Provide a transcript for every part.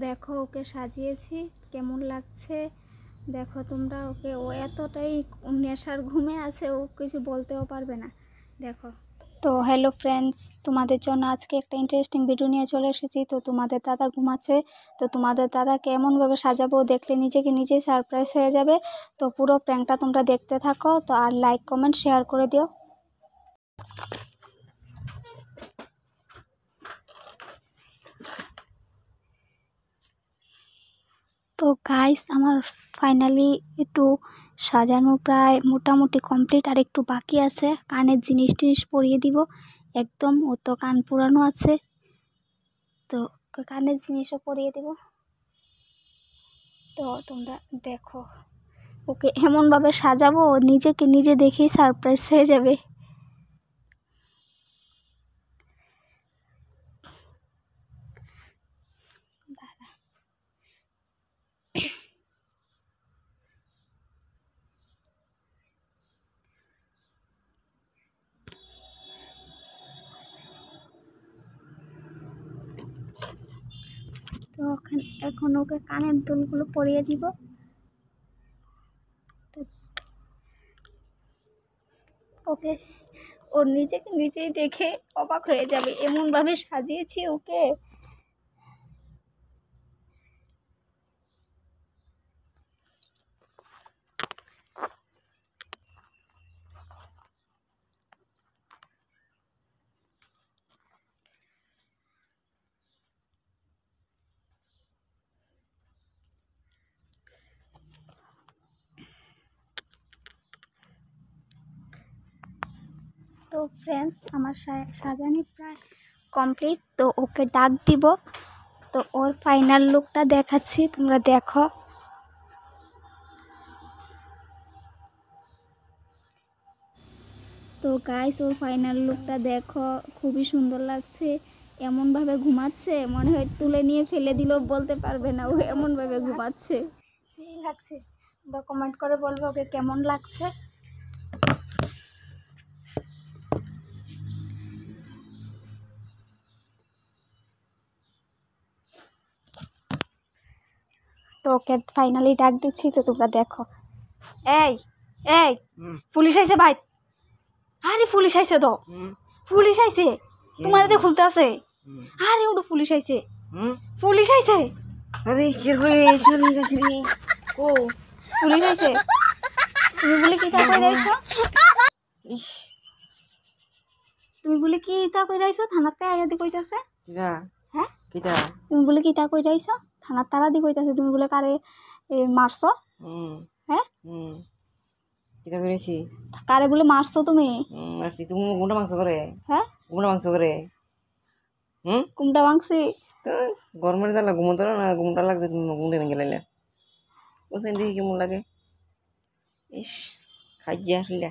দেখো ওকে সাজিয়েছি, কেমন লাগছে দেখো তোমরা। ওকে, ও এতটাই নেশার ঘুমে আছে, ও কিছু বলতেও পারবে না। দেখো তো হ্যালো ফ্রেন্ডস, তোমাদের জন্য আজকে একটা ইন্টারেস্টিং ভিডিও নিয়ে চলে এসেছি। তো তোমাদের দাদা ঘুমাচ্ছে, তো তোমাদের দাদাকে এমনভাবে সাজাবো দেখলে নিজেকে নিজেই সারপ্রাইজ হয়ে যাবে। তো পুরো প্র্যাঙ্কটা তোমরা দেখতে থাকো। তো আর লাইক কমেন্ট শেয়ার করে দিও। তো গাইস, আমার ফাইনালি একটু সাজানো প্রায় মোটামুটি কমপ্লিট, আর একটু বাকি আছে। কানের জিনিস টিনিস পরিয়ে দিব একদম। ও তো কান পুরানো আছে, তো কানের জিনিসও পরিয়ে দিব। তো তোমরা দেখো ওকে এমনভাবে সাজাবো, ও নিজেকে নিজে দেখেই সারপ্রাইজ হয়ে যাবে। তো এখন ওকে কানের দুলগুলো পরিয়ে দিব। তো ওকে ওর নিজেকে নিজেই দেখে অবাক হয়ে যাবে, এমনভাবে সাজিয়েছি ওকে। তো ফ্রেন্ডস, আমার সাজানি প্রায় কমপ্লিট। তো ওকে ডাক দিব, তো ওর ফাইনাল লুকটা দেখাচ্ছি, তোমরা দেখো। তো গাইস, ওর ফাইনাল লুকটা দেখো, খুবই সুন্দর লাগছে। এমনভাবে ঘুমাচ্ছে মনে হয় তুলে নিয়ে ফেলে দিল, বলতে পারবে না, ও এমনভাবে ঘুমাচ্ছে। সেই লাগছে, তোমরা কমেন্ট করে বলবে ওকে কেমন লাগছে। তো ওকে ফাইনালি ডাক দিচ্ছি, তো তোমরা দেখো। এই এই পুলিশ আইছে ভাই, আরে পুলিশ আইছে, তো পুলিশ আইছে, তোমার এতে খুলতে আছে। আরে ওটা পুলিশ আইছে, পুলিশ আইছে। আরে কি করে এসে গেছে রে? ও পুলিশ আইছে। তুমি বলে কি তা কই রাইছো? ইস তুমি বলে কি তা কই রাইছো? থানাতে আইয়া দি কইতাছে। কিটা হ্যাঁ, কিটা তুমি বলে কি তা কই রাইছো? থানার তারা দি কইতাছে তুমি বলে কারে মারছো। হ্যাঁ, কিটা করেছি? কারে বলে মারছো তুমি? মারছি তুমি গুন্ডা মাংস করে। হ্যাঁ, গুন্ডা মাংস করে। কুমটা মাংসি। তো গরমের জ্বালা ঘুমোতো না, ঘুমটা লাগছে তুমি ঘুমটা ভেঙে লাইলে। বুঝছেন দেখি কেমন লাগে। ইস খাইয়া আসলে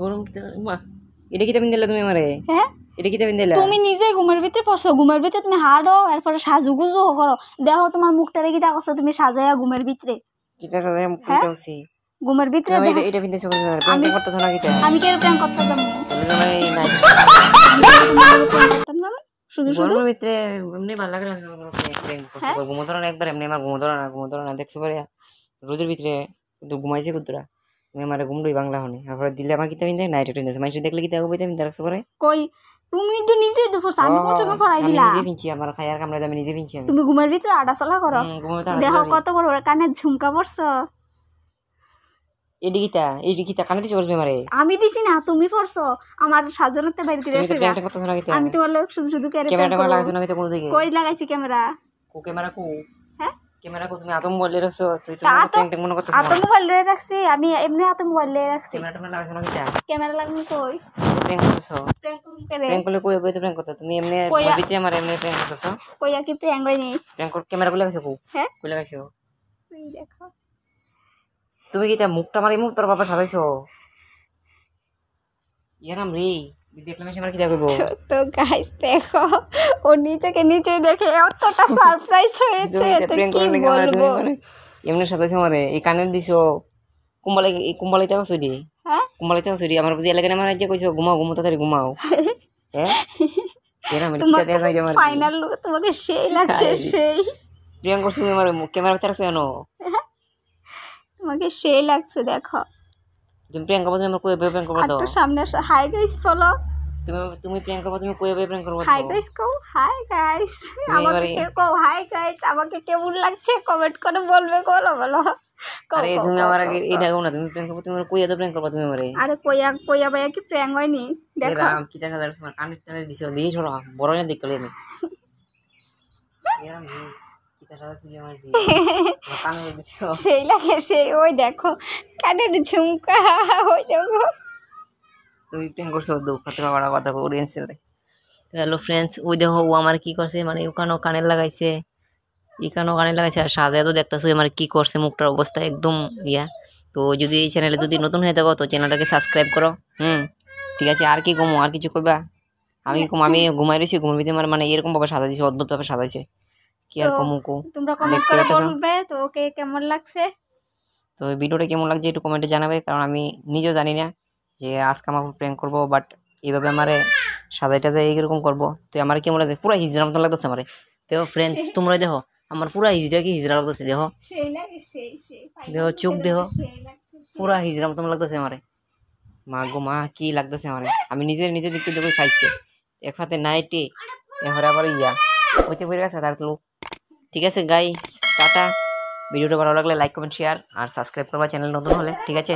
গরম কিটা মা। এটা কিটা বিন দিলে তুমি আমারে? হ্যাঁ, এটা কিটা বিন দিলা? তুমি নিজে ঘুমের ভিতরে পড়ছো, ঘুমের ভিতরে তুমি হাড়ো, এরপরে সাজুগুজু করো। দেখো তোমার মুখটা রেখে দেখো তুমি সাজাইয়া ঘুমের ভিতরে। কিটা সাজায় মুখটা হচ্ছে ঘুমের ভিতরে এটা এটা বিন দিছো তুমি আমারে প্রেম করতেছ না কিটা? আমি কেন প্র্যাঙ্ক করতে যাবো? এই নাই শুধু শুধু গরমের ভিতরে এমনি ভালো লাগে না। ঘুমোতো না একবার, এমনি আমার ঘুমোতো না দেখছো পরে রোদের ভিতরে কিন্তু ঘুমাইছে কুতুরা। তুমি আমার ঘুমডুই বাংলা হনি তারপরে দিলে আমার কিতা বিন্দে নাইট রেট মানুষ দেখলে কিতা বইতে বিন্দে রাখছো পরে কই তুমি তো নিজে তো ফোর্স, আমি কোন সময় ফরাই আমি দিলা? নিজে ফিনছি আমার খায়ার কামড়া আমি নিজে ফিনছি। তুমি ঘুমের ভিতরে আডাসলা করো। দেখো কত বড় কানে ঝুমকা পড়ছো। এডি কিতা এই কিতা কানে দিছ করবে মারে? আমি দিছি না, তুমি পড়ছো। আমার সাজানোতে বাইরে করে তুমি তো প্র্যাঙ্কটা করতেছ না কিতা? আমি তোমার লোক শুধু শুধু ক্যামেরাটা লাগাইছ না কিতা কোন দিকে? কই লাগাইছি ক্যামেরা? ক্যামেরা কো? হ্যাঁ, ক্যামেরা কো তুমি আতম বলে রাখছো, তুই তো প্র্যাঙ্কটা মনে করতেছ না। আতো মোবাইল লয়ে রাখছি আমি, এমনি আতো মোবাইল লয়ে রাখছি। ক্যামেরাটা লাগাইছ না কিতা? ক্যামেরা লাগানো কই? প্র্যাঙ্ক করতেছ? প্র্যাঙ্ক করুম কেন? প্র্যাঙ্ক করলে কই বইতে প্র্যাঙ্ক করতে তুমি এমনি বইতে আমার এমনি প্র্যাঙ্ক করতেছ। কইয়া কি প্র্যাঙ্ক হয়নি? প্র্যাঙ্ক কর ক্যামেরা কই লাগাইছো কো? হ্যাঁ, কই লাগাইছো? তুই দেখো। তুমি কিতা মুখটা মারি মুখ তোর বাবা সাজাইছো? ইয়ারাম রে দেখলাম এসে আমার কিতা কইব? তো গাইস দেখো, ও নিজেকে নিজে দেখে এতটা সারপ্রাইজ হয়েছে, তো কি বলবো। এমনি সাজাইছো আমারে এই কানের দিছো কুম্বালাই, এই কুম্বালাইতে আছো দি? হ্যাঁ, কুম্বালাইতে আছো দি? আমার বুঝি এলাকায় আমার যে কইছো ঘুমাও ঘুমাও তাড়াতাড়ি ঘুমাও। হ্যাঁ এরা মানে কিটা তোমাকে দেখা যায় আমার ফাইনাল লুক তোমাকে সেই লাগছে, সেই প্রিয়াঙ্কা করছো তুমি আমার ক্যামেরা ভিতরে আছে কেন? তোমাকে সেই লাগছে দেখো। তুমি প্রিয়াঙ্কা তুমি আমার কই প্রিয়াঙ্কা করবো একটু সামনে আসো, হাই গাইস বলো। তুমি প্রিয়াঙ্কা তুমি কই প্রিয়াঙ্কা করবো হাই গাইস কও, হাই গাইস আমাকে কেউ কও হাই গাইস, আমাকে কেমন লাগছে কমেন্ট করে বলবে, বলো বলো। আরে তুমি আমার আগে এটা কও না, তুমি প্রিয়াঙ্কা তুমি আমার কই প্রিয়াঙ্কা করবো তুমি আমারে? আরে কইয়া কইয়া ভাইয়া কি প্র্যাঙ্ক হয়নি দেখো। রাম কি দেখা যায় তোমার কানের টানের দিছো দিয়ে ছোড়া বড় না দেখলে আমি এরম কি দেখা যাচ্ছে আমার দি কানে দিছো সেই লাগে সেই, ওই দেখো কানের ঝুমকা, ওই দেখো। তুমি প্রিয়াঙ্কা করছো দুঃখ থেকে বড় কথা অডিয়েন্স রে। হ্যালো ফ্রেন্ডস, ওই দেখো ও আমার কি করছে, মানে ওখানেও কানের লাগাইছে, এখানেও কানে লাগাইছে, আর সাজা তো দেখতেছো আমার কি করছে, মুখটার অবস্থা একদম ইয়া। তো যদি এই চ্যানেলে যদি নতুন হয়ে থাকো তো চ্যানেলটাকে সাবস্ক্রাইব করো। ঠিক আছে, আর কি কমো, আর কিছু কইবা? আমি কম, আমি ঘুমাই রয়েছি, ঘুমের ভিতরে মানে এরকম ভাবে সাজাইছে, অদ্ভুত ভাবে সাজাইছে, কি আর কমু কো। তোমরা কমেন্ট করে বলবে তো ওকে কেমন লাগছে। তো ভিডিওটা কেমন লাগছে একটু কমেন্টে জানাবে, কারণ আমি নিজেও জানি না যে আজকে আমার প্র্যাঙ্ক করবো, বাট এইভাবে আমারে সাজাই টাজাই এইরকম করবো। তো আমার কেমন লাগছে, পুরা হিজড়া মতন লাগতেছে আমারে। তো ফ্রেন্ডস তোমরা দেখো আমার পুরা হিজড়া কি হিজড়া লাগতেছে, দেখো দেখো চোখ দেখো, পুরা হিজড়া মতন লাগতেছে আমারে। মা গো মা কি লাগতেছে আমারে, আমি নিজে দেখতে দেখে খাইছে এক হাতে নাইটি, এরপরে আবার ইয়া ওইতে পড়ে গেছে তার লোক। ঠিক আছে গাইস, টাটা। ভিডিওটা ভালো লাগলে লাইক কমেন্ট শেয়ার আর সাবস্ক্রাইব করবা চ্যানেল নতুন হলে। ঠিক আছে।